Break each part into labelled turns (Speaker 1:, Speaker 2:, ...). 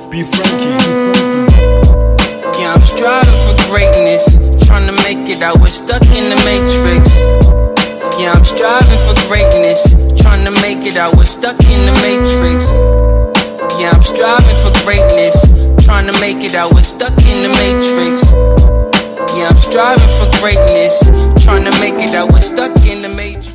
Speaker 1: Be Frankie.
Speaker 2: Yeah, I'm striving for greatness, trying to make it out, we're stuck in the matrix. Yeah, I'm striving for greatness, trying to make it out, we're stuck in the matrix. Yeah, I'm striving for greatness, trying to make it out, we're stuck in the matrix. Yeah, I'm striving for greatness, trying to make it out, we're stuck in the matrix.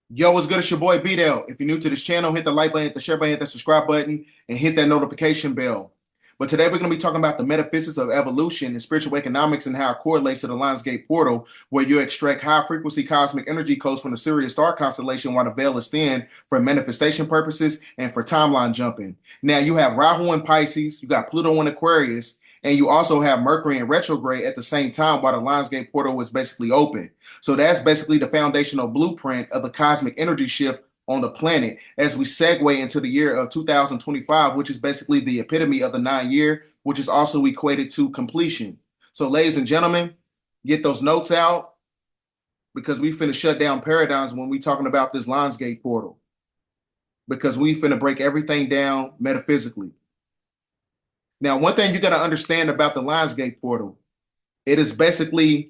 Speaker 3: Yo, what's good? It's your boy BDELL. If you're new to this channel, hit the like button, hit the share button, hit the subscribe button, and hit that notification bell. But today we're going to be talking about the metaphysics of evolution and spiritual economics and how it correlates to the Lionsgate portal, where you extract high-frequency cosmic energy codes from the Sirius star constellation while the veil is thin for manifestation purposes and for timeline jumping. Now, you have Rahu in Pisces, you got Pluto in Aquarius, and you also have Mercury in retrograde at the same time while the Lionsgate portal was basically open. So that's basically the foundational blueprint of the cosmic energy shift on the planet as we segue into the year of 2025, which is basically the epitome of the 9-year, which is also equated to completion. So ladies and gentlemen, get those notes out because we finna shut down paradigms when we talking about this Lionsgate portal, because we finna break everything down metaphysically. Now, one thing you got to understand about the Lionsgate portal, it is basically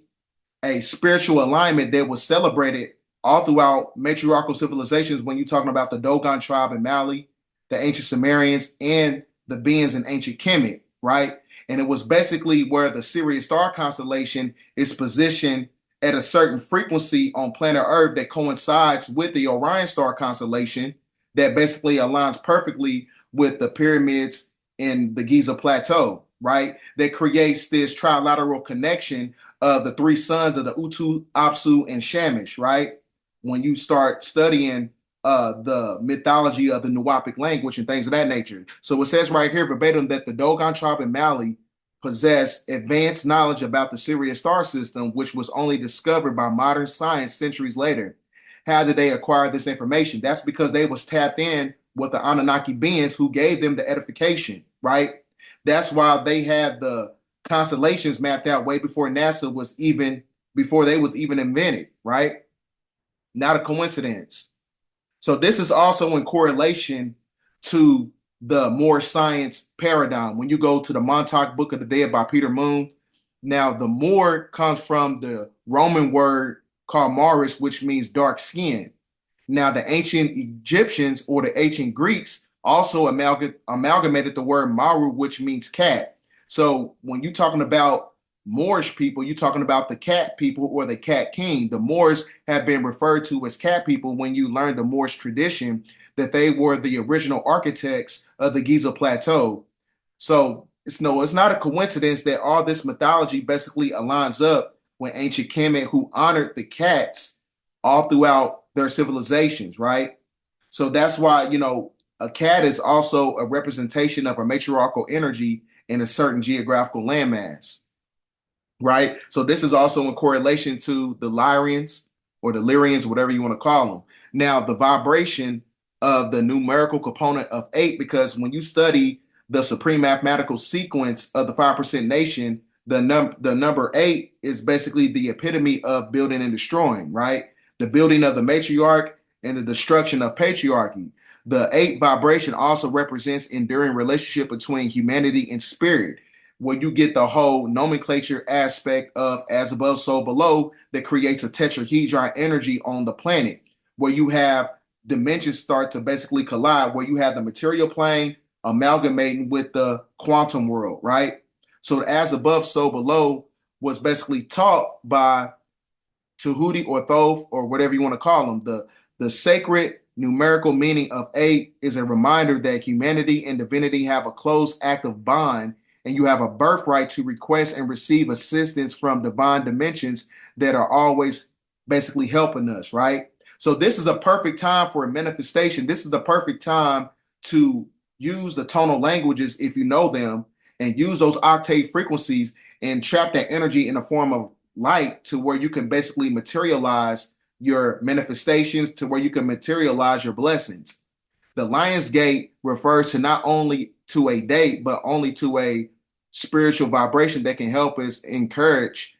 Speaker 3: a spiritual alignment that was celebrated all throughout matriarchal civilizations when you're talking about the Dogon tribe in Mali, the ancient Sumerians, and the beings in ancient Kemet, right? And it was basically where the Sirius star constellation is positioned at a certain frequency on planet Earth that coincides with the Orion star constellation that basically aligns perfectly with the pyramids in the Giza Plateau, right? That creates this trilateral connection of the three sons of the Utu, Apsu, and Shamash, right? When you start studying the mythology of the Nuwapic language and things of that nature. So it says right here verbatim that the Dogon tribe in Mali possessed advanced knowledge about the Sirius star system, which was only discovered by modern science centuries later. How did they acquire this information? That's because they was tapped in with the Anunnaki beings who gave them the edification, right? That's why they had the constellations mapped out way before NASA was even, before they was even invented, right? Not a coincidence. So this is also in correlation to the more science paradigm. When you go to the Montauk Book of the Dead by Peter Moon, now the more comes from the Roman word called Maris, which means dark skin. Now the ancient Egyptians or the ancient Greeks also amalgamated the word Maru, which means cat. So when you're talking about Moorish people, you're talking about the cat people or the cat king. The Moors have been referred to as cat people when you learn the Moorish tradition, that they were the original architects of the Giza Plateau. So it's not a coincidence that all this mythology basically aligns up with ancient Kemet, who honored the cats all throughout their civilizations, right? So that's why, you know, a cat is also a representation of a matriarchal energy in a certain geographical landmass, right? So this is also in correlation to the Lyrians or the Lyrians, whatever you want to call them. Now, the vibration of the numerical component of 8, because when you study the supreme mathematical sequence of the 5% nation, the number 8 is basically the epitome of building and destroying, right? The building of the matriarch and the destruction of patriarchy. The 8 vibration also represents enduring relationship between humanity and spirit, where you get the whole nomenclature aspect of as above, so below, that creates a tetrahedron energy on the planet, where you have dimensions start to basically collide, where you have the material plane amalgamating with the quantum world, right? So as above, so below was basically taught by Tahuti or Thoth or whatever you want to call them. The sacred numerical meaning of 8 is a reminder that humanity and divinity have a close active bond, and you have a birthright to request and receive assistance from divine dimensions that are always basically helping us, right? So this is a perfect time for a manifestation. This is the perfect time to use the tonal languages if you know them, and use those octave frequencies and trap that energy in the form of light to where you can basically materialize your manifestations, to where you can materialize your blessings. The Lionsgate refers to not only to a date, but only to a spiritual vibration that can help us encourage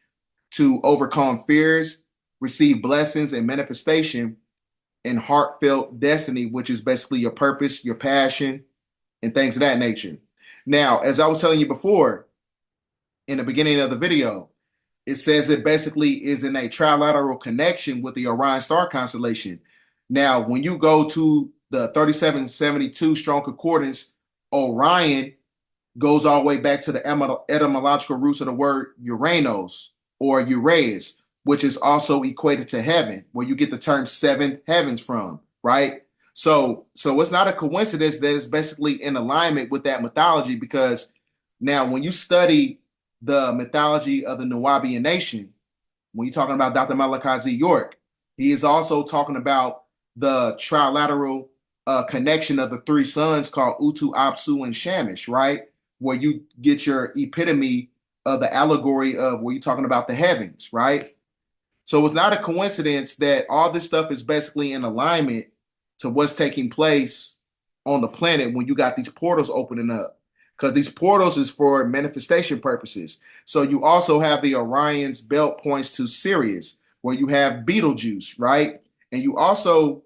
Speaker 3: to overcome fears, receive blessings and manifestation and heartfelt destiny, which is basically your purpose, your passion, and things of that nature. Now, as I was telling you before in the beginning of the video, it says it basically is in a trilateral connection with the Orion star constellation. Now, when you go to the 3772 strong concordance, Orion goes all the way back to the etymological roots of the word Uranos or Uraeus, which is also equated to heaven, where you get the term seventh heavens from, right? So it's not a coincidence that it's basically in alignment with that mythology, because now when you study the mythology of the Nubian nation, when you're talking about Dr. Malachi Z. York, he is also talking about the trilateral connection of the three suns called Utu, Apsu, and Shamash, right? Where you get your epitome of the allegory of where you're talking about the heavens, right? So it's not a coincidence that all this stuff is basically in alignment to what's taking place on the planet when you got these portals opening up, because these portals is for manifestation purposes. So you also have the Orion's belt points to Sirius, where you have Betelgeuse, right? And you also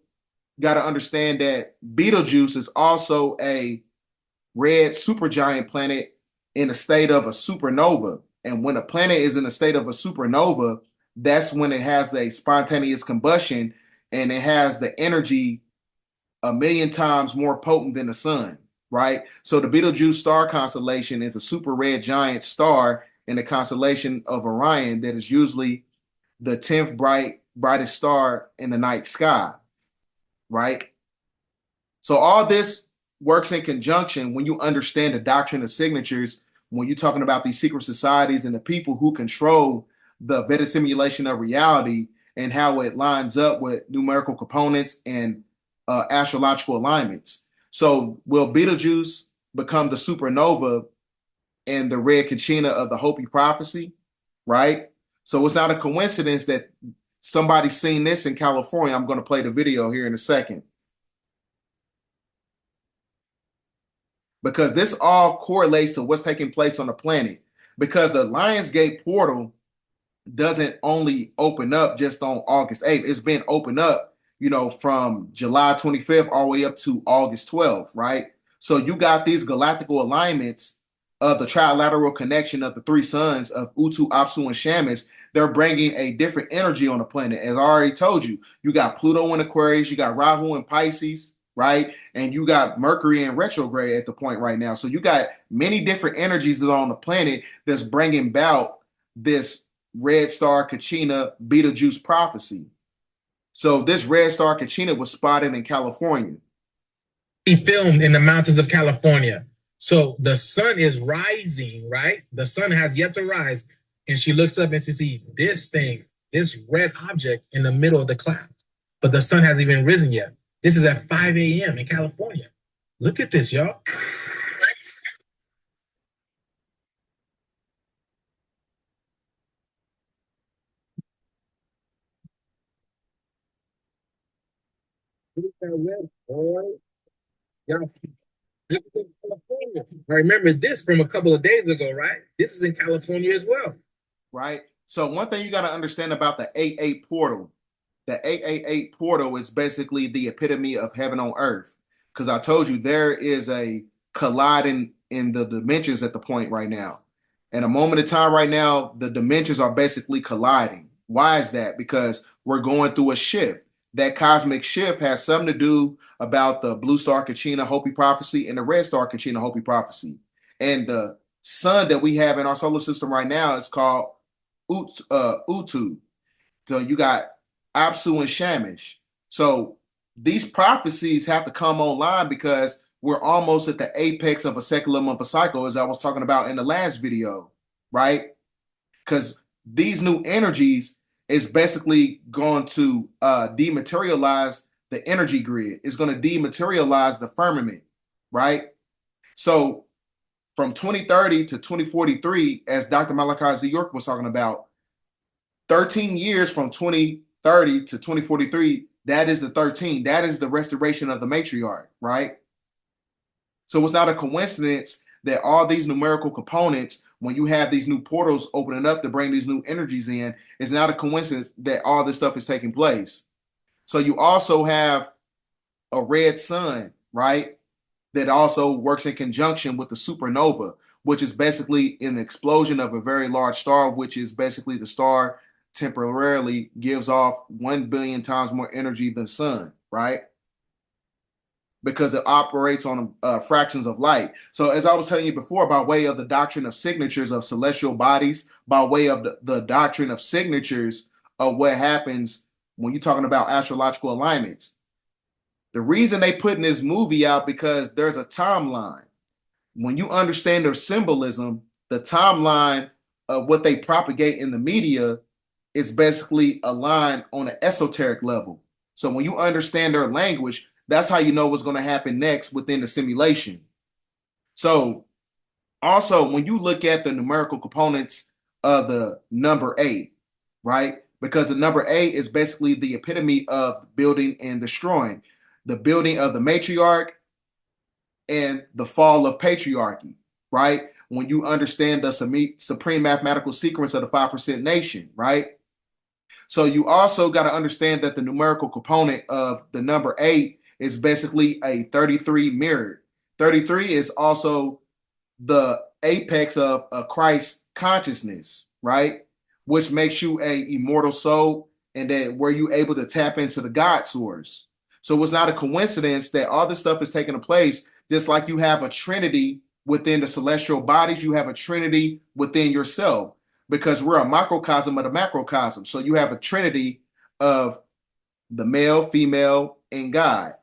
Speaker 3: got to understand that Betelgeuse is also a red supergiant planet in a state of a supernova. And when a planet is in a state of a supernova, that's when it has a spontaneous combustion, and it has the energy a million times more potent than the sun, right? So the Betelgeuse star constellation is a super red giant star in the constellation of Orion that is usually the 10th brightest star in the night sky, right? So all this works in conjunction when you understand the doctrine of signatures, when you're talking about these secret societies and the people who control the Vedic simulation of reality and how it lines up with numerical components and astrological alignments. So will Betelgeuse become the supernova and the red Kachina of the Hopi prophecy, right? So it's not a coincidence that somebody's seen this in California. I'm going to play the video here in a second, because this all correlates to what's taking place on the planet, because the Lionsgate portal doesn't only open up just on August 8th. It's been opened up, from July 25th all the way up to August 12th, right? So you got these galactical alignments of the trilateral connection of the three suns of Utu, Apsu, and Shamash. They're bringing a different energy on the planet. As I already told you, you got Pluto in Aquarius, you got Rahu in Pisces, right? And you got Mercury in retrograde at the point right now. So you got many different energies on the planet that's bringing about this red star Kachina Betelgeuse prophecy. So this red star Kachina was spotted in California.
Speaker 4: He filmed in the mountains of California. So the sun is rising, right? The sun has yet to rise. And she looks up and she sees this thing, this red object in the middle of the clouds. But the sun hasn't even risen yet. This is at 5 a.m. in California. Look at this, y'all. I remember this from a couple of days ago, right? This is in California as well.
Speaker 3: Right. So one thing you got to understand about the 8-8 portal, the 888 portal is basically the epitome of heaven on earth. Because I told you there is a colliding in the dimensions at the point right now. In a moment of time right now, the dimensions are basically colliding. Why is that? Because we're going through a shift. That cosmic shift has something to do about the blue star Kachina Hopi prophecy and the red star Kachina Hopi prophecy. And the sun that we have in our solar system right now is called Utu. So you got Apsu and Shamash. So these prophecies have to come online because we're almost at the apex of a seculum of a cycle, as I was talking about in the last video, right? Because these new energies is basically going to dematerialize the energy grid. It's going to dematerialize the firmament, right? So from 2030 to 2043, as Dr. Malachi Z. York was talking about, 13 years from 2030 to 2043, that is the 13. That is the restoration of the matriarch, right? So it's not a coincidence that all these numerical components, when you have these new portals opening up to bring these new energies in, it's not a coincidence that all this stuff is taking place. So you also have a red sun, right? That also works in conjunction with the supernova, which is basically an explosion of a very large star, which is basically the star temporarily gives off 1 billion times more energy than the sun, right? Because it operates on fractions of light. So as I was telling you before, by way of the doctrine of signatures of celestial bodies, by way of the doctrine of signatures of what happens when you're talking about astrological alignments, the reason they putting this movie out because there's a timeline. When you understand their symbolism, the timeline of what they propagate in the media is basically aligned on an esoteric level. So when you understand their language, that's how you know what's going to happen next within the simulation. So also, when you look at the numerical components of the number 8, right? Because the number 8 is basically the epitome of building and destroying, the building of the matriarch and the fall of patriarchy, right? When you understand the supreme mathematical sequence of the 5% nation, right? So you also got to understand that the numerical component of the number 8 is basically a 33 mirrored. 33 is also the apex of a Christ consciousness, right? Which makes you a immortal soul, and then where you able to tap into the God source. So it's not a coincidence that all this stuff is taking place, just like you have a trinity within the celestial bodies, you have a trinity within yourself, because we're a microcosm of the macrocosm. So you have a trinity of the male, female, and God.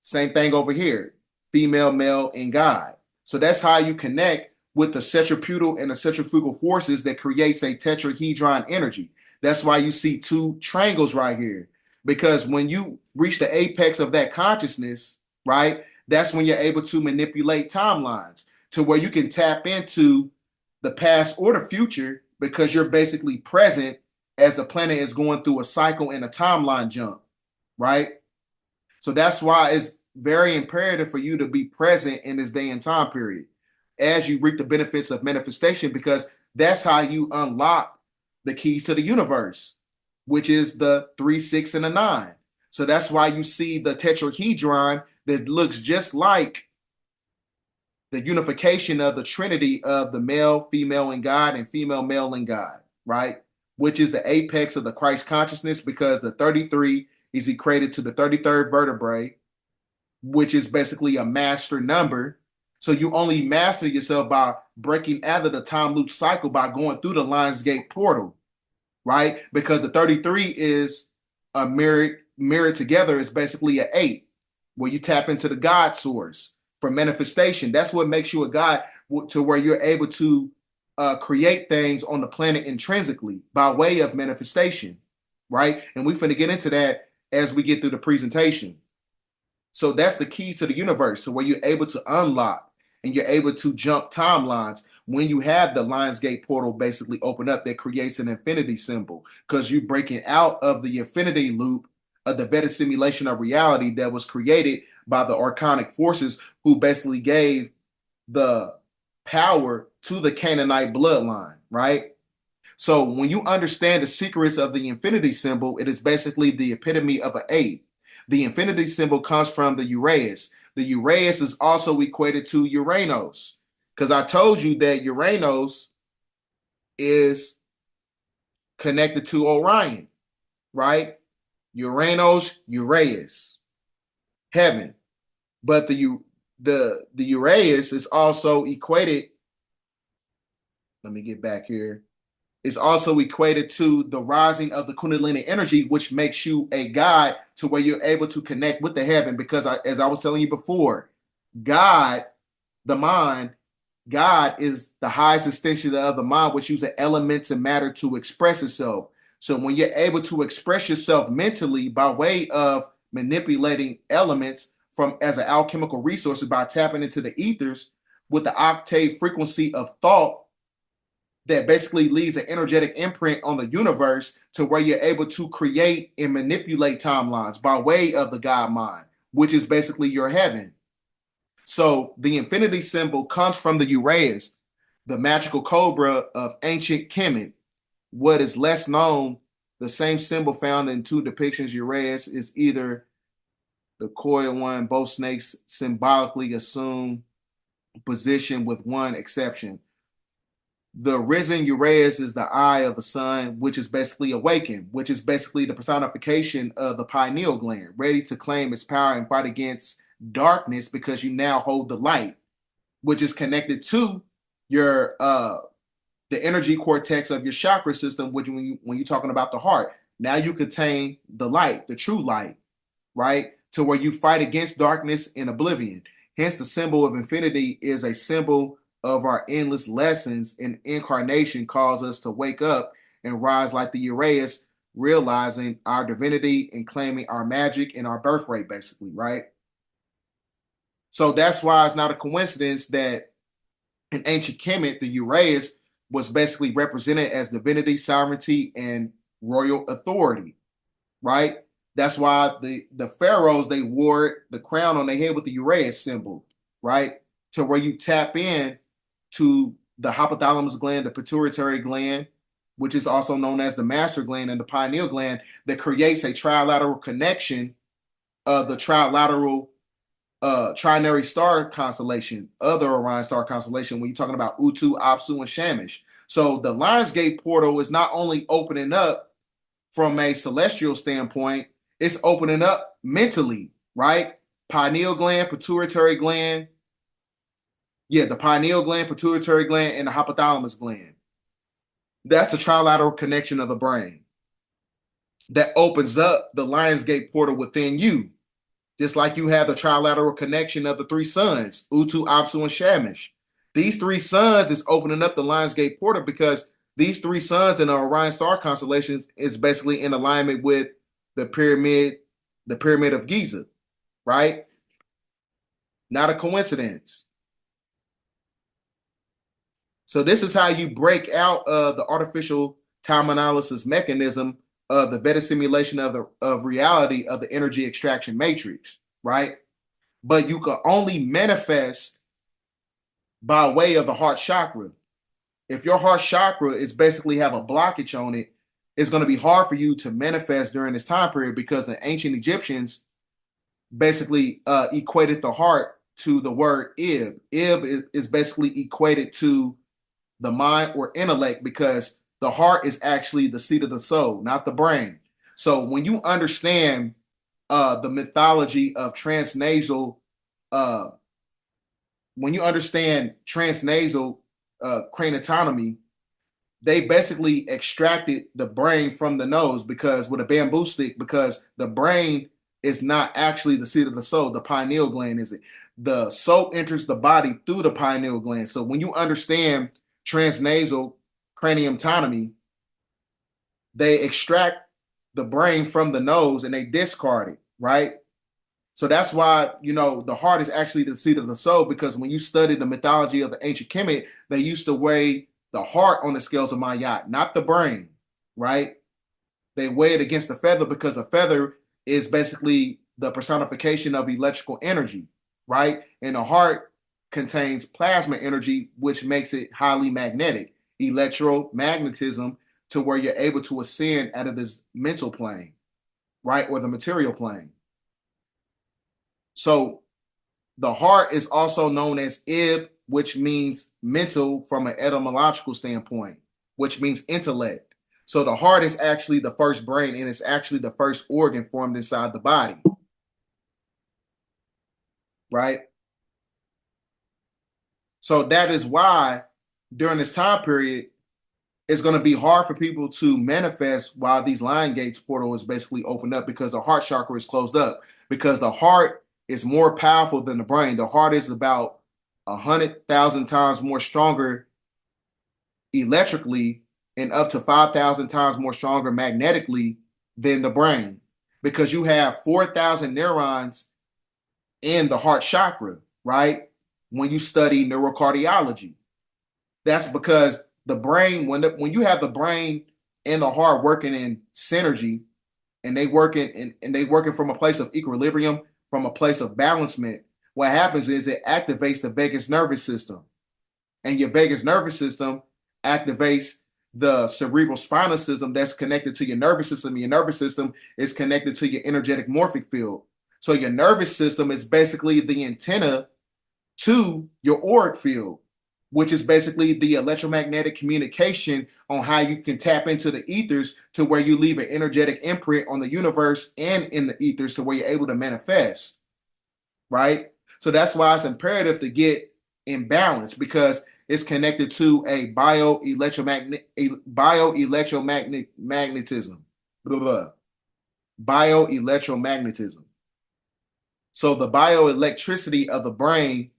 Speaker 3: Same thing over here, female, male, and God. So that's how you connect with the centripetal and the centrifugal forces that creates a tetrahedron energy. That's why you see 2 triangles right here. Because when you reach the apex of that consciousness, right, that's when you're able to manipulate timelines to where you can tap into the past or the future, because you're basically present as the planet is going through a cycle and a timeline jump, right? So that's why it's very imperative for you to be present in this day and time period as you reap the benefits of manifestation, because that's how you unlock the keys to the universe, which is the 3, 6, and the 9. So that's why you see the tetrahedron that looks just like the unification of the trinity of the male, female, and God, and female, male, and God, right? Which is the apex of the Christ consciousness, because the 33 is equated to the 33rd vertebrae, which is basically a master number. So you only master yourself by breaking out of the time loop cycle by going through the Lionsgate portal, right? Because the 33 is a mirrored together is basically an 8, where you tap into the God source for manifestation. That's what makes you a God, to where you're able to create things on the planet intrinsically by way of manifestation, right? And we're finna get into that as we get through the presentation. So that's the key to the universe, so where you're able to unlock and you're able to jump timelines when you have the Lionsgate portal basically open up that creates an infinity symbol, because you're breaking out of the infinity loop of the vetted simulation of reality that was created by the archonic forces, who basically gave the power to the Canaanite bloodline, right? So when you understand the secrets of the infinity symbol, it is basically the epitome of an 8. The infinity symbol comes from the Uraeus. The Uraeus is also equated to Uranus, because I told you that Uranus is connected to Orion, right? Uranus, Uraeus, heaven. But the Uraeus is also equated, let me get back here, is also equated to the rising of the Kundalini energy, which makes you a God, to where you're able to connect with the heaven. Because as I was telling you before, God, the mind, God is the highest extension of the mind, which uses elements and matter to express itself. So when you're able to express yourself mentally by way of manipulating elements from as an alchemical resource by tapping into the ethers with the octave frequency of thought that basically leaves an energetic imprint on the universe to where you're able to create and manipulate timelines by way of the God mind, which is basically your heaven. So the infinity symbol comes from the Uraeus, the magical cobra of ancient Kemet. What is less known, the same symbol found in two depictions, Uraeus is either the coiled one, both snakes symbolically assume position with one exception. The risen Uraeus is the eye of the sun, which is basically awakened, which is basically the personification of the pineal gland, ready to claim its power and fight against darkness because you now hold the light, which is connected to your the energy cortex of your chakra system, which when you're talking about the heart, now you contain the light, the true light, right? To where you fight against darkness and oblivion. Hence, the symbol of infinity is a symbol of our endless lessons, and incarnation calls us to wake up and rise like the Uraeus, realizing our divinity and claiming our magic and our birthright, basically, right? So that's why it's not a coincidence that in ancient Kemet, the Uraeus was basically represented as divinity, sovereignty, and royal authority, right? That's why the pharaohs, they wore the crown on their head with the Uraeus symbol, right? To where you tap in to the hypothalamus gland, the pituitary gland, which is also known as the master gland, and the pineal gland, that creates a trilateral connection of the trilateral trinary star constellation, other Orion star constellation, when you're talking about Utu, Apsu, and Shamash. So the Lionsgate portal is not only opening up from a celestial standpoint, it's opening up mentally, right? Pineal gland, pituitary gland. Yeah, the pineal gland, pituitary gland, and the hypothalamus gland. That's the trilateral connection of the brain that opens up the Lionsgate portal within you. Just like you have the trilateral connection of the three suns, Utu, Apsu, and Shamash. These three suns is opening up the Lionsgate portal because these three suns in the Orion star constellations is basically in alignment with the pyramid of Giza, right? Not a coincidence. So this is how you break out the artificial time analysis mechanism of the Vedic simulation of reality of the energy extraction matrix, right? But you can only manifest by way of the heart chakra. If your heart chakra is basically have a blockage on it, it's going to be hard for you to manifest during this time period because the ancient Egyptians basically equated the heart to the word ib. Ib is basically equated to the mind or intellect because the heart is actually the seat of the soul, not the brain. So when you understand the mythology of transnasal, when you understand transnasal craniotomy, they basically extracted the brain from the nose because with a bamboo stick, because the brain is not actually the seat of the soul. The pineal gland is it. The soul enters the body through the pineal gland. So when you understand transnasal craniotomy, they extract the brain from the nose and they discard it, right? So that's why, the heart is actually the seat of the soul, because when you study the mythology of the ancient Kemet, they used to weigh the heart on the scales of Mayat, not the brain, right? They weigh it against the feather because a feather is basically the personification of electrical energy, right? And the heart contains plasma energy, which makes it highly magnetic, electromagnetism, to where you're able to ascend out of this mental plane, right? Or the material plane. So the heart is also known as ib, which means mental from an etymological standpoint, which means intellect. So the heart is actually the first brain, and it's actually the first organ formed inside the body, right? So that is why during this time period, it's going to be hard for people to manifest while these Lion Gates portal is basically opened up, because the heart chakra is closed up, because the heart is more powerful than the brain. The heart is about 100,000 times more stronger electrically and up to 5,000 times more stronger magnetically than the brain, because you have 4,000 neurons in the heart chakra, right? When you study neurocardiology, that's because the brain, when you have the brain and the heart working in synergy, and they working from a place of equilibrium, from a place of balancement, what happens is it activates the vagus nervous system, and your vagus nervous system activates the cerebral spinal system that's connected to your nervous system. Your nervous system is connected to your energetic morphic field. So your nervous system is basically the antenna to your auric field, which is basically the electromagnetic communication on how you can tap into the ethers to where you leave an energetic imprint on the universe and in the ethers to where you're able to manifest, right? So that's why it's imperative to get in balance, because it's connected to a bioelectromagnetism. Bioelectromagnetism. So the bioelectricity of the brain,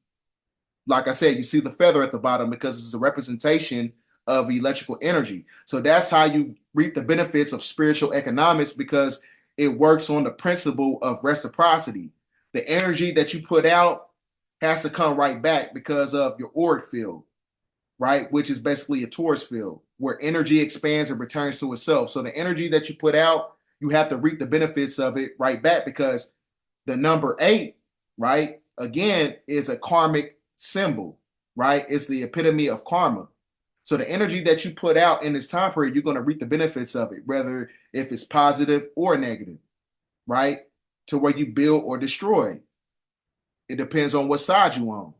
Speaker 3: like I said, you see the feather at the bottom because it's a representation of electrical energy. So that's how you reap the benefits of spiritual economics, because it works on the principle of reciprocity. The energy that you put out has to come right back because of your auric field, right? Which is basically a torus field where energy expands and returns to itself. So the energy that you put out, you have to reap the benefits of it right back, because the number 8, right, again, is a karmic symbol, right? It's the epitome of karma. So the energy that you put out in this time period, you're going to reap the benefits of it, whether if it's positive or negative, right? To where you build or destroy. It depends on what side you on,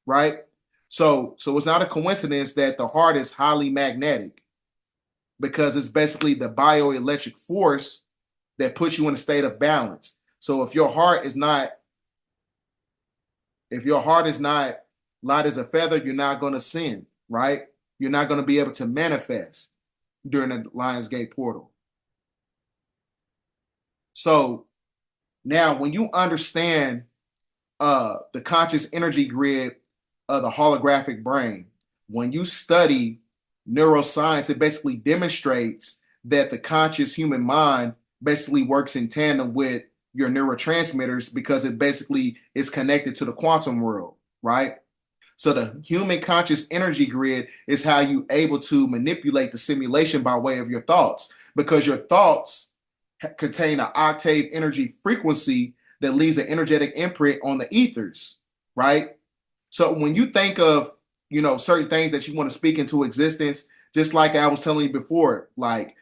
Speaker 3: right? So it's not a coincidence that the heart is highly magnetic, because it's basically the bioelectric force that puts you in a state of balance. So if your heart is not light as a feather, you're not going to sin, right? You're not going to be able to manifest during the Lionsgate portal. So now when you understand the conscious energy grid of the holographic brain, when you study neuroscience, it basically demonstrates that the conscious human mind basically works in tandem with your neurotransmitters, because it basically is connected to the quantum world, right? So the human conscious energy grid is how you able to manipulate the simulation by way of your thoughts, because your thoughts contain an octave energy frequency that leaves an energetic imprint on the ethers, right? So when you think of, certain things that you want to speak into existence, just like I was telling you before, like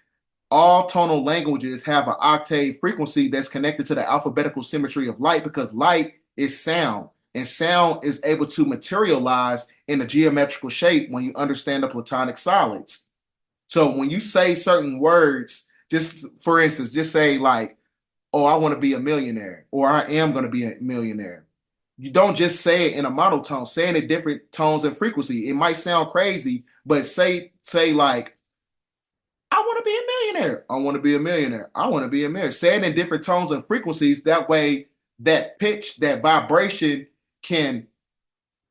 Speaker 3: all tonal languages have an octave frequency that's connected to the alphabetical symmetry of light, because light is sound, and sound is able to materialize in a geometrical shape when you understand the Platonic solids. So when you say certain words, just for instance, just say like, oh, I want to be a millionaire, or I am going to be a millionaire. You don't just say it in a monotone, say it in different tones and frequency. It might sound crazy, but say like, I want to be a millionaire. I want to be a millionaire. I want to be a millionaire. Say it in different tones and frequencies. That way, that pitch, that vibration can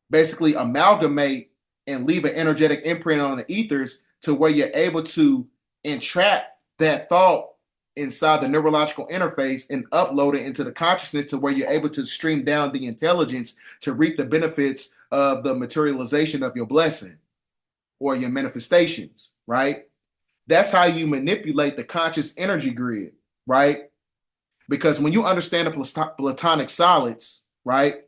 Speaker 3: basically amalgamate and leave an energetic imprint on the ethers, to where you're able to entrap that thought inside the neurological interface and upload it into the consciousness, to where you're able to stream down the intelligence to reap the benefits of the materialization of your blessing or your manifestations, right? That's how you manipulate the conscious energy grid, right? Because when you understand the Platonic solids, right,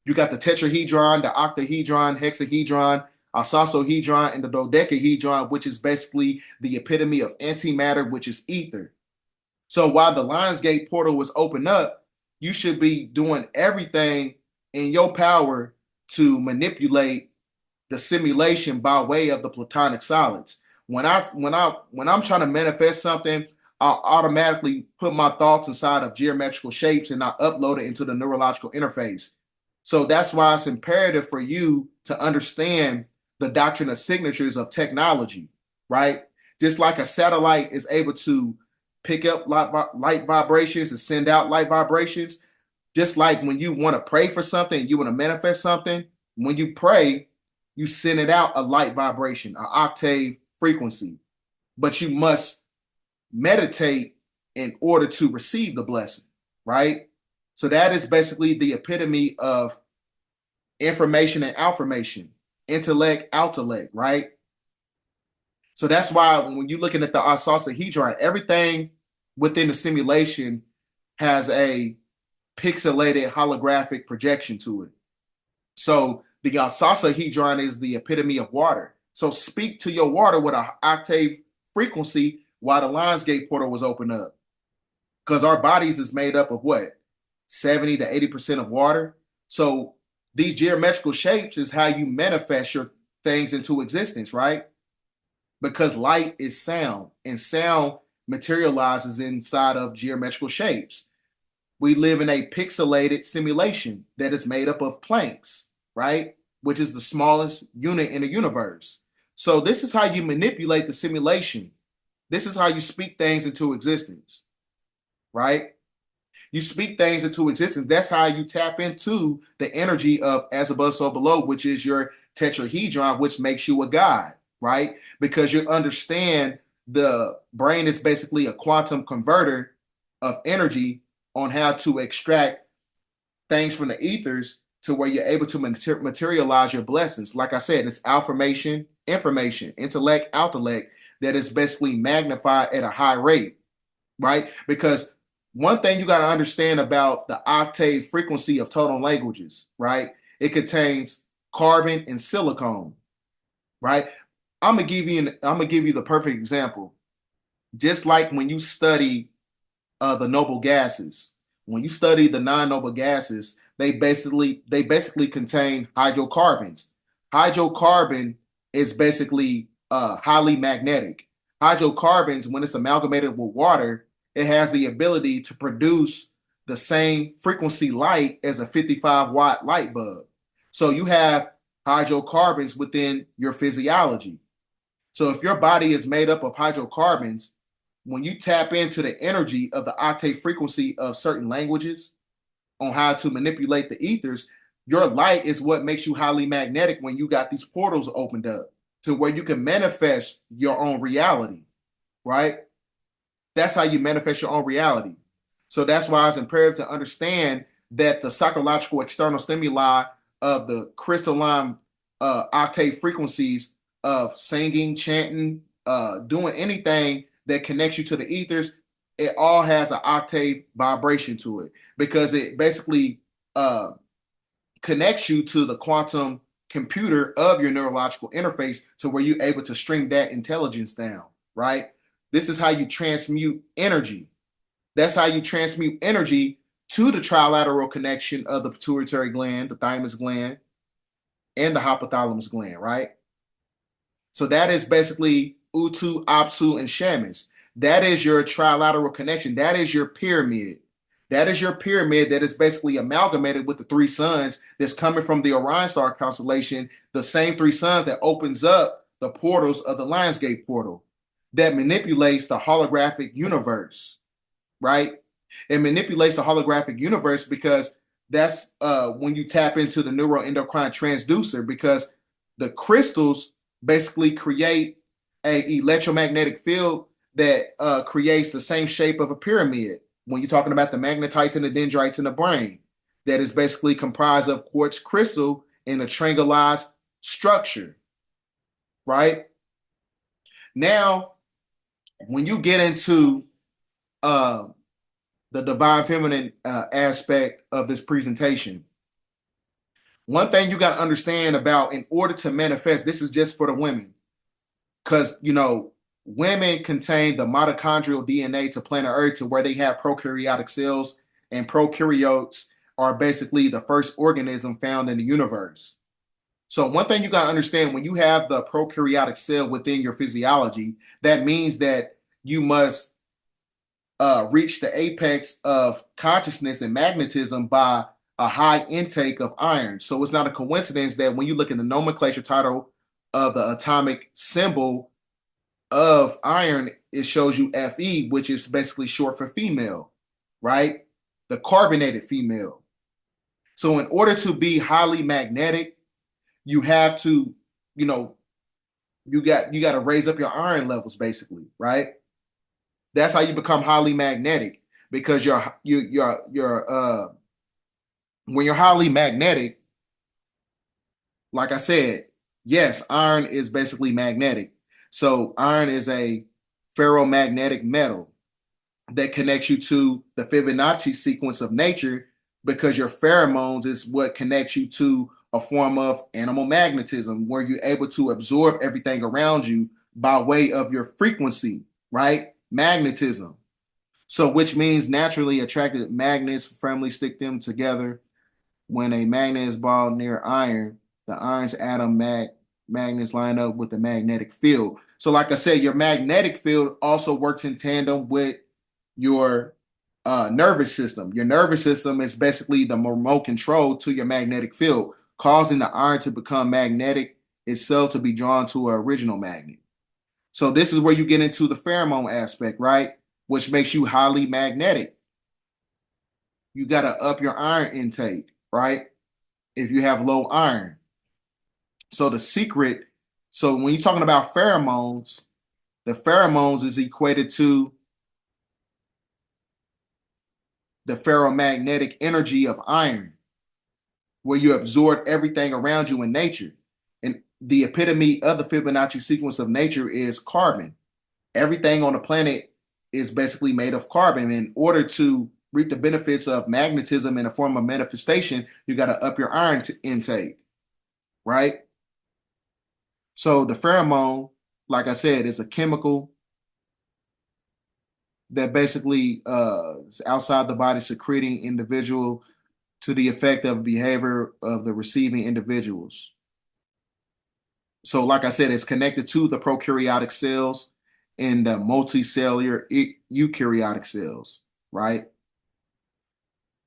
Speaker 3: you got the tetrahedron, the octahedron, hexahedron, isosohedron, and the dodecahedron, which is basically the epitome of antimatter, which is ether. So while the Lionsgate portal was open up, you should be doing everything in your power to manipulate the simulation by way of the Platonic solids. When I'm trying to manifest something, I'll automatically put my thoughts inside of geometrical shapes and I upload it into the neurological interface. So that's why it's imperative for you to understand the doctrine of signatures of technology, right? Just like a satellite is able to pick up light vibrations and send out light vibrations, Just like when you want to pray for something, you want to manifest something, when you pray, you send it out a light vibration, an octave frequency. But you must meditate in order to receive the blessing, right? So that is basically the epitome of information and affirmation, intellect, outellect, right? So that's why when you're looking at the icosahedron, everything within the simulation has a pixelated holographic projection to it. So the icosahedron is the epitome of water. So speak to your water with an octave frequency while the Lionsgate portal was opened up. Because our bodies is made up of what? 70 to 80% of water. So these geometrical shapes is how you manifest your things into existence, right? Because light is sound, and sound materializes inside of geometrical shapes. We live in a pixelated simulation that is made up of planks, right? Which is the smallest unit in the universe. So this is how you manipulate the simulation. This is how you speak things into existence, right? You speak things into existence. That's how you tap into the energy of as above, so below, which is your tetrahedron, which makes you a god, right? Because you understand the brain is basically a quantum converter of energy on how to extract things from the ethers to where you're able to materialize your blessings. Like I said, it's affirmation, information, intellect, outellect that is basically magnified at a high rate, right? Because one thing you got to understand about the octave frequency of total languages, right? It contains carbon and silicon, right? I'm gonna give you the perfect example. Just like when you study the noble gases, when you study the non-noble gases, they basically contain hydrocarbons. Hydrocarbon is basically highly magnetic. Hydrocarbons, when it's amalgamated with water, it has the ability to produce the same frequency light as a 55-watt light bulb. So you have hydrocarbons within your physiology. So if your body is made up of hydrocarbons, when you tap into the energy of the octave frequency of certain languages on how to manipulate the ethers, your light is what makes you highly magnetic when you got these portals opened up to where you can manifest your own reality, right? That's how you manifest your own reality. So that's why it's imperative to understand that the psychological external stimuli of the crystalline octave frequencies of singing, chanting, doing anything that connects you to the ethers, it all has an octave vibration to it because it basically connects you to the quantum computer of your neurological interface to where you're able to string that intelligence down, right? This is how you transmute energy. That's how you transmute energy to the trilateral connection of the pituitary gland, the thymus gland, and the hypothalamus gland, right? So that is basically Utu, Apsu, and Shamus. That is your trilateral connection. That is your pyramid. That is your pyramid that is basically amalgamated with the three suns that's coming from the Orion star constellation, the same three suns that opens up the portals of the Lionsgate portal that manipulates the holographic universe, right? It manipulates the holographic universe because that's when you tap into the neuroendocrine transducer, because the crystals basically create an electromagnetic field that creates the same shape of a pyramid. When you're talking about the magnetites and the dendrites in the brain, that is basically comprised of quartz crystal in a triangularized structure, right? Now, when you get into the divine feminine aspect of this presentation, one thing you got to understand about, in order to manifest, this is just for the women, because, you know, women contain the mitochondrial DNA to planet Earth to where they have prokaryotic cells, and prokaryotes are basically the first organism found in the universe. So one thing you got to understand, when you have the prokaryotic cell within your physiology, that means that you must reach the apex of consciousness and magnetism by a high intake of iron. So it's not a coincidence that when you look at the nomenclature title of the atomic symbol of iron, it shows you Fe, which is basically short for female, right? The carbonated female. So in order to be highly magnetic, you have to, you know, you got to raise up your iron levels, basically, right? That's how you become highly magnetic, because when you're highly magnetic, like I said, yes, iron is basically magnetic. So iron is a ferromagnetic metal that connects you to the Fibonacci sequence of nature, because your pheromones is what connects you to a form of animal magnetism, where you're able to absorb everything around you by way of your frequency, right? Magnetism. So, which means naturally attracted magnets firmly stick them together. When a magnet is balled near iron, the iron's magnets line up with the magnetic field. So, like I said, your magnetic field also works in tandem with your nervous system. Your nervous system is basically the remote control to your magnetic field, causing the iron to become magnetic itself, to be drawn to an original magnet. So this is where you get into the pheromone aspect, right? Which makes you highly magnetic. You got to up your iron intake, right? If you have low iron. So the secret, so when you're talking about pheromones, the pheromones is equated to the ferromagnetic energy of iron, where you absorb everything around you in nature. And the epitome of the Fibonacci sequence of nature is carbon. Everything on the planet is basically made of carbon. In order to reap the benefits of magnetism in a form of manifestation, you got to up your iron intake, right? So the pheromone, like I said, is a chemical that basically is outside the body, secreting individual to the effect of behavior of the receiving individuals. So like I said, it's connected to the prokaryotic cells and the multicellular eukaryotic cells, right?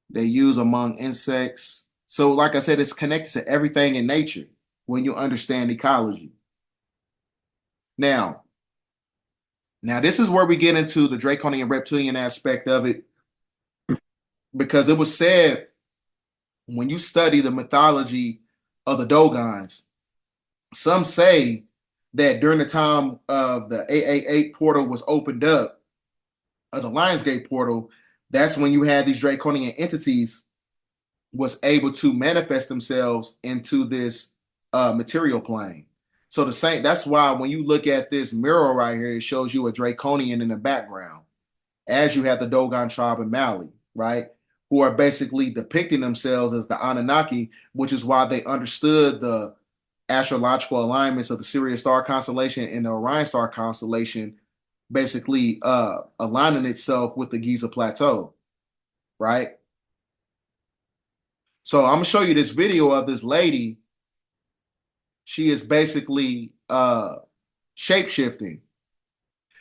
Speaker 3: They use among insects. So like I said, it's connected to everything in nature when you understand ecology. Now this is where we get into the draconian reptilian aspect of it, because it was said, when you study the mythology of the Dogons, some say that during the time of the 888 portal was opened up, the Lionsgate portal, that's when you had these draconian entities was able to manifest themselves into this material plane. So the same, that's why when you look at this mural right here, it shows you a draconian in the background, as you have the Dogon tribe in Mali, right? Who are basically depicting themselves as the Anunnaki, which is why they understood the astrological alignments of the Sirius star constellation and the Orion star constellation, basically aligning itself with the Giza Plateau, right? So I'm gonna show you this video of this lady. She is basically shape-shifting,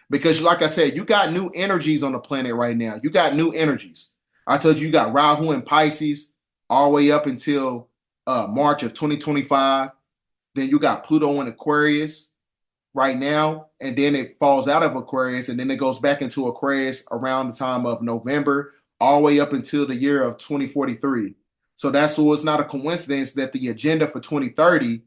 Speaker 3: because like I said, you got new energies on the planet right now. You got new energies. I told you got Rahu and Pisces all the way up until March of 2025. Then you got Pluto in Aquarius right now, and then it falls out of Aquarius, and then it goes back into Aquarius around the time of November, all the way up until the year of 2043. So that's, so it's not a coincidence that the agenda for 2030,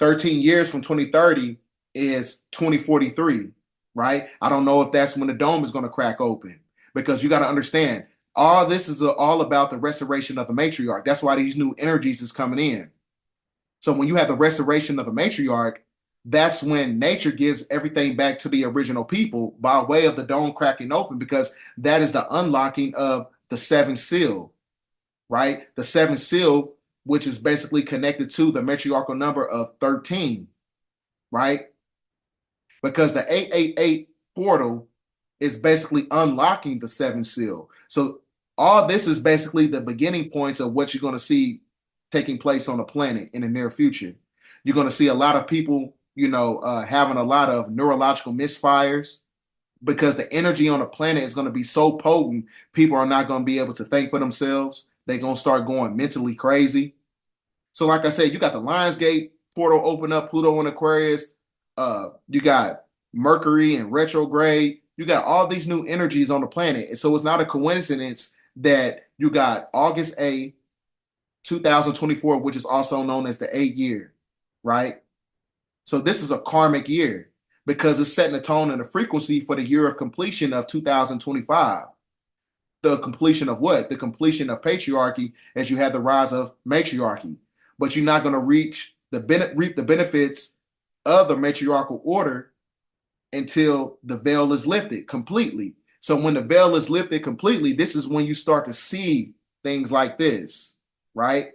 Speaker 3: 13 years from 2030, is 2043, right? I don't know if that's when the dome is going to crack open, because you got to understand, all this is all about the restoration of the matriarch. That's why these new energies is coming in. So when you have the restoration of the matriarch, that's when nature gives everything back to the original people by way of the dome cracking open, because that is the unlocking of the seventh seal, right? The seventh seal, which is basically connected to the matriarchal number of 13, right? Because the 888 portal is basically unlocking the seventh seal. So all this is basically the beginning points of what you're going to see taking place on the planet in the near future. You're going to see a lot of people, having a lot of neurological misfires, because the energy on the planet is going to be so potent, people are not going to be able to think for themselves. They're going to start going mentally crazy. So like I said, you got the Lionsgate portal open up, Pluto in Aquarius. You got Mercury in retrograde. You got all these new energies on the planet. And so it's not a coincidence that you got August 8th, 2024, which is also known as the 8th year, right? So this is a karmic year because it's setting the tone and the frequency for the year of completion of 2025. The completion of what? The completion of patriarchy as you have the rise of matriarchy. But you're not going to reap the benefits of the matriarchal order until the veil is lifted completely. So when the veil is lifted completely, this is when you start to see things like this, right?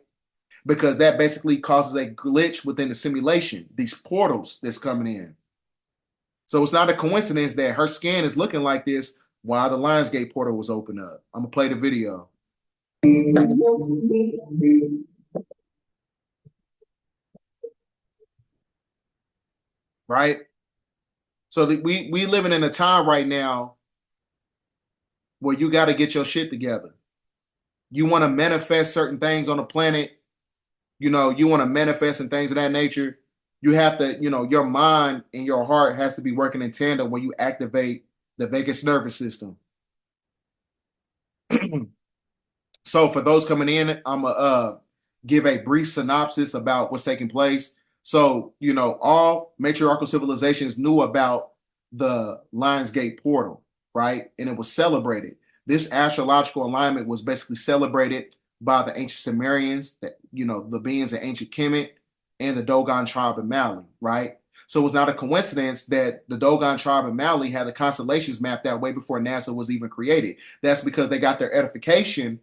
Speaker 3: Because that basically causes a glitch within the simulation, these portals that's coming in. So it's not a coincidence that her skin is looking like this while the Lionsgate portal was open up. I'm going to play the video. Right? So we living in a time right now where you got to get your shit together. You want to manifest certain things on the planet. You know, you want to manifest and things of that nature. You have to, you know, your mind and your heart has to be working in tandem when you activate the vagus nervous system. So for those coming in, I'm going to give a brief synopsis about what's taking place. So, you know, all matriarchal civilizations knew about the Lionsgate portal, right? And it was celebrated. This astrological alignment was basically celebrated by the ancient Sumerians, that, you know, the beings of ancient Kemet and the Dogon tribe in Mali, right? So it was not a coincidence that the Dogon tribe in Mali had the constellations mapped out way before NASA was even created. That's because they got their edification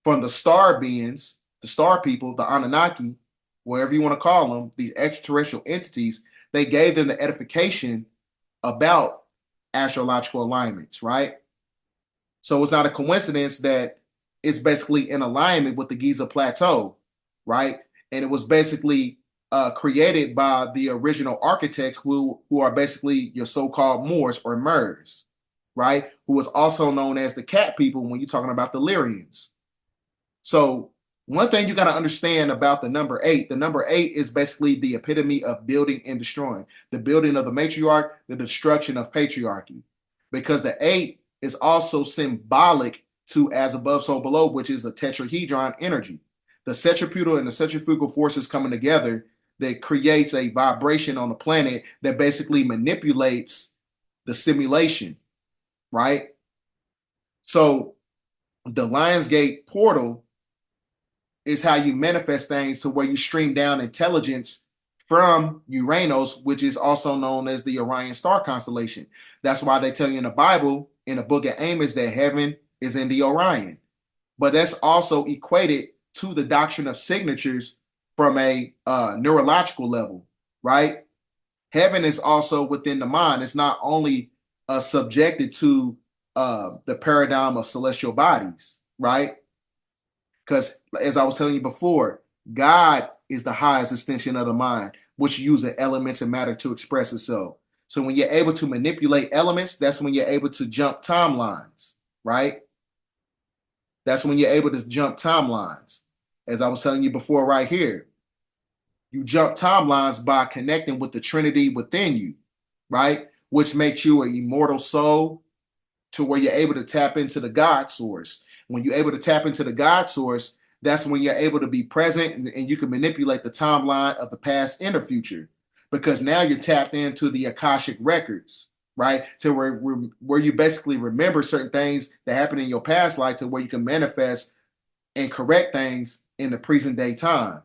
Speaker 3: from the star beings, the star people, the Anunnaki, whatever you want to call them, these extraterrestrial entities. They gave them the edification about astrological alignments, right? So it's not a coincidence that it's basically in alignment with the Giza Plateau, right? And it was basically created by the original architects who are basically your so-called Moors or Mers, right? Who was also known as the cat people when you're talking about the Lyrians. So one thing you got to understand about the number 8 is basically the epitome of building and destroying. The building of the matriarch, the destruction of patriarchy. Because the 8 is also symbolic to as above, so below, which is a tetrahedron energy. The centripetal and the centrifugal forces coming together that creates a vibration on the planet that basically manipulates the simulation, right? So the Lionsgate portal is how you manifest things to where you stream down intelligence from Uranus, which is also known as the Orion star constellation. That's why they tell you in the Bible, in the book of Amos, that heaven is in the Orion. But that's also equated to the doctrine of signatures from a neurological level, right? Heaven is also within the mind. It's not only subjected to the paradigm of celestial bodies, right? Because as I was telling you before, God is the highest extension of the mind, which uses elements and matter to express itself. So when you're able to manipulate elements, that's when you're able to jump timelines, right? That's when you're able to jump timelines. As I was telling you before right here, you jump timelines by connecting with the Trinity within you, right? Which makes you an immortal soul to where you're able to tap into the God source. When you're able to tap into the God source, that's when you're able to be present and you can manipulate the timeline of the past and the future, because now you're tapped into the Akashic records, right? To where you basically remember certain things that happened in your past life to where you can manifest and correct things in the present day time.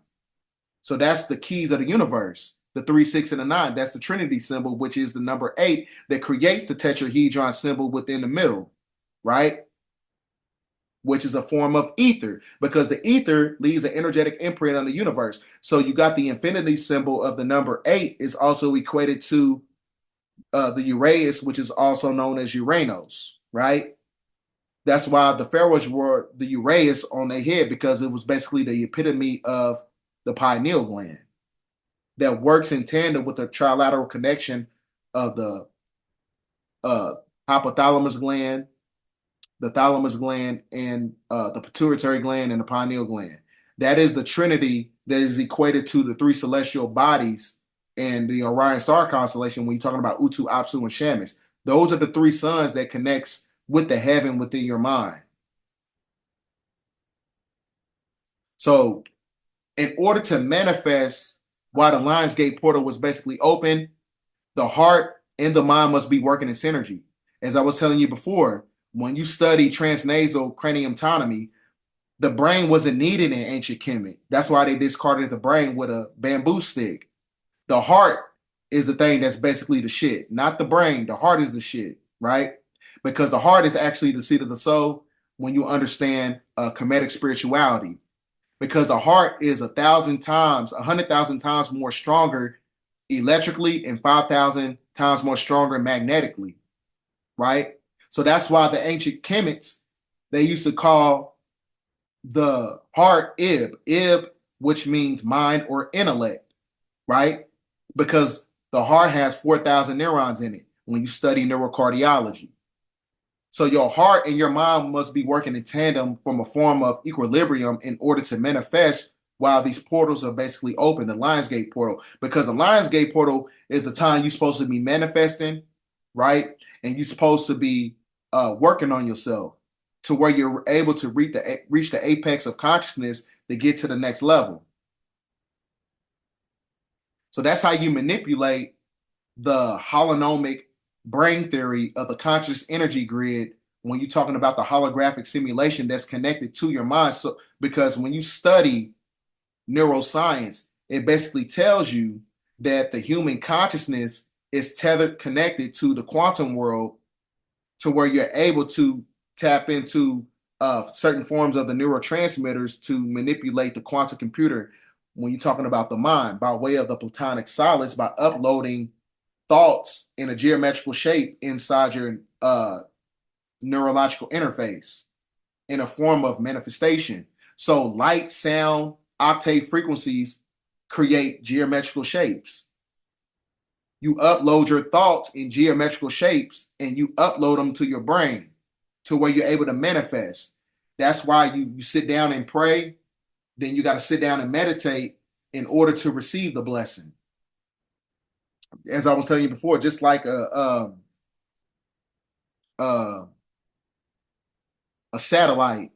Speaker 3: So that's the keys of the universe. The 3, 6, and the 9. That's the Trinity symbol, which is the number 8 that creates the tetrahedron symbol within the middle, right? Which is a form of ether, because the ether leaves an energetic imprint on the universe. So you got the infinity symbol of the number 8 is also equated to the Uraeus, which is also known as Uranus, right? That's why the pharaohs wore the Uraeus on their head, because it was basically the epitome of the pineal gland that works in tandem with the trilateral connection of the hypothalamus gland, the thalamus gland, and the pituitary gland and the pineal gland. That is the trinity that is equated to the 3 celestial bodies and the Orion star constellation when you're talking about Utu, Apsu, and Shamus. Those are the 3 suns that connects with the heaven within your mind. So In order to manifest while the Lionsgate portal was basically open, the heart and the mind must be working in synergy. As I was telling you before, when you study transnasal craniumtonomy, the brain wasn't needed in ancient Kemet. That's why they discarded the brain with a bamboo stick. The heart is the thing that's basically the shit, not the brain. The heart is the shit, right? Because the heart is actually the seat of the soul when you understand Kemetic spirituality. Because the heart is 1,000 times, 100,000 times more stronger electrically and 5,000 times more stronger magnetically, right? So that's why the ancient Kemets, they used to call the heart Ib, which means mind or intellect, right? Because the heart has 4,000 neurons in it when you study neurocardiology. So your heart and your mind must be working in tandem from a form of equilibrium in order to manifest while these portals are basically open, the Lionsgate portal. Because the Lionsgate portal is the time you're supposed to be manifesting, right? And you're supposed to be working on yourself to where you're able to reach the apex of consciousness to get to the next level. So that's how you manipulate the holonomic brain theory of the conscious energy grid when you're talking about the holographic simulation that's connected to your mind. So because when you study neuroscience, it basically tells you that the human consciousness is tethered, connected to the quantum world to where you're able to tap into certain forms of the neurotransmitters to manipulate the quantum computer when you're talking about the mind by way of the platonic solids by uploading thoughts in a geometrical shape inside your neurological interface in a form of manifestation. So light, sound, octave frequencies create geometrical shapes. You upload your thoughts in geometrical shapes and you upload them to your brain to where you're able to manifest. That's why you sit down and pray. Then you got to sit down and meditate in order to receive the blessing. As I was telling you before, just like a satellite.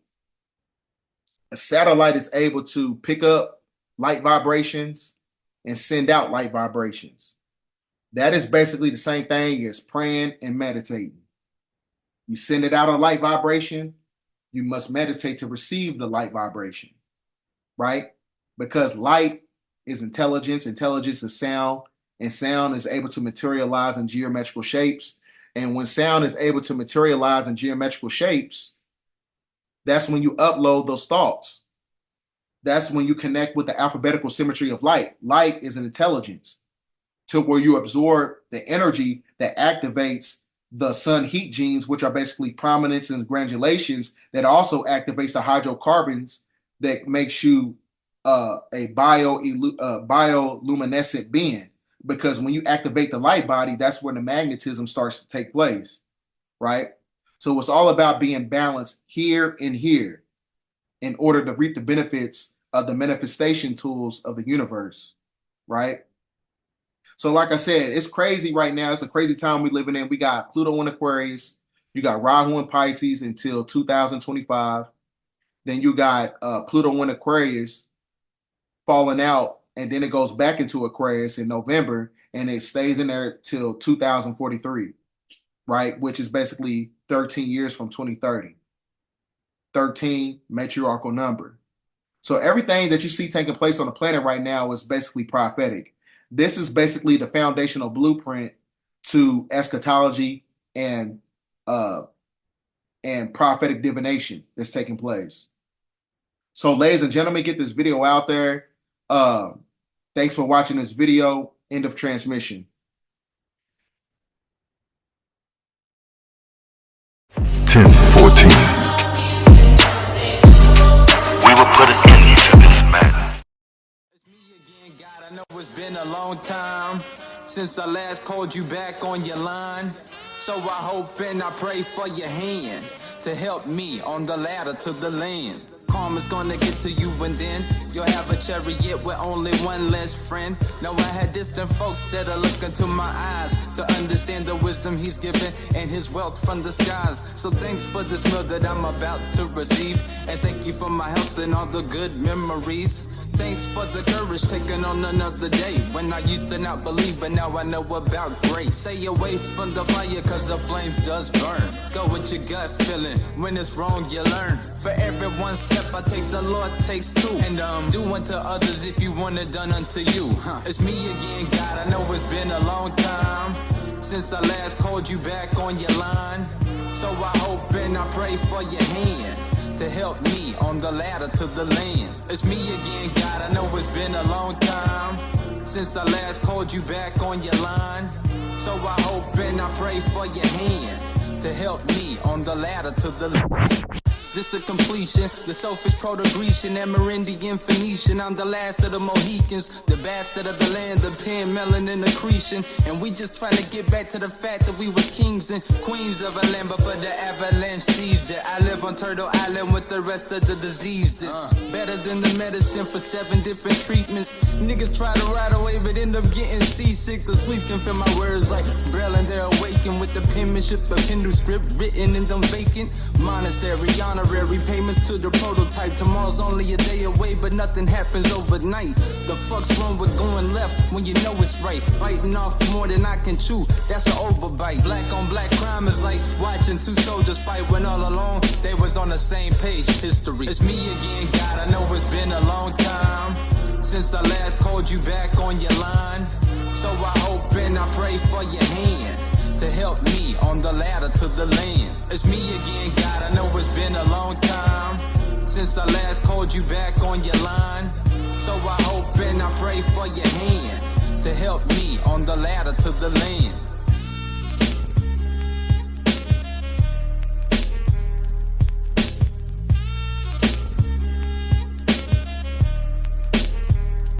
Speaker 3: A satellite is able to pick up light vibrations and send out light vibrations. That is basically the same thing as praying and meditating. You send it out a light vibration, you must meditate to receive the light vibration, right? Because light is intelligence, intelligence is sound, and sound is able to materialize in geometrical shapes. And when sound is able to materialize in geometrical shapes, that's when you upload those thoughts. That's when you connect with the alphabetical symmetry of light. Light is an intelligence to where you absorb the energy that activates the sun heat genes, which are basically prominence and granulations that also activates the hydrocarbons that makes you a bioluminescent being. Because when you activate the light body, that's where the magnetism starts to take place, right? So it's all about being balanced here and here in order to reap the benefits of the manifestation tools of the universe, right? So like I said, it's crazy right now. It's a crazy time we're living in. We got Pluto in Aquarius. You got Rahu in Pisces until 2025. Then you got Pluto in Aquarius falling out, and then it goes back into Aquarius in November, and it stays in there till 2043, right? Which is basically 13 years from 2030. 13, matriarchal number. So everything that you see taking place on the planet right now is basically prophetic. This is basically the foundational blueprint to eschatology and prophetic divination that's taking place. So ladies and gentlemen, get this video out there. Thanks for watching this video. End of transmission.
Speaker 1: 10:14. We will put an end to this madness.
Speaker 5: It's me again, God. I know it's been a long time since I last called you back on your line. So I hope and I pray for your hand to help me on the ladder to the land. Karma's gonna get to you and then you'll have a chariot with only one less friend. Now I had distant folks that are looking to my eyes to understand the wisdom he's given and his wealth from the skies. So thanks for this meal that I'm about to receive, and thank you for my health and all the good memories. thanks for the courage taking on another day. When I used to not believe, but now I know about grace. Stay away from the fire, cause the flames does burn. Go with your gut feeling, when it's wrong you learn. For every one step I take, the Lord takes two. And do unto others if you want it done unto you. It's me again, God, I know it's been a long time since I last called you back on your line. So I hope and I pray for your hand to help me on the ladder to the land. It's me again, God, I know it's been a long time since I last called you back on your line. So I hope and I pray for your hand to help me on the ladder to the land. This a completion, the selfish proto-Grecian, Amerindian, Phoenician. I'm the last of the Mohicans, the bastard of the land, the pen, melanin, accretion. And we just trying to get back to the fact that we was kings and queens of a land before the avalanche seized it. I live on Turtle Island with the rest of the diseased. Better than the medicine for 7 different treatments. Niggas try to ride away but end up getting seasick. The sleep can feel my words like Braille and they're awakened with the penmanship of Hindu script written in them vacant monastery honor. Honorary payments to the prototype. Tomorrow's only a day away, but nothing happens overnight. The fuck's wrong with going left when you know it's right? Biting off more than I can chew, that's an overbite. Black on black crime is like watching 2 soldiers fight when all along they was on the same page. History. It's me again, God, I know it's been a long time since I last called you back on your line. So I hope and I pray for your hand to help me on the ladder to the land. It's me again, God, I know it's been a long time since I last called you back on your line. So I hope and I pray for your hand to help me on the ladder to the land.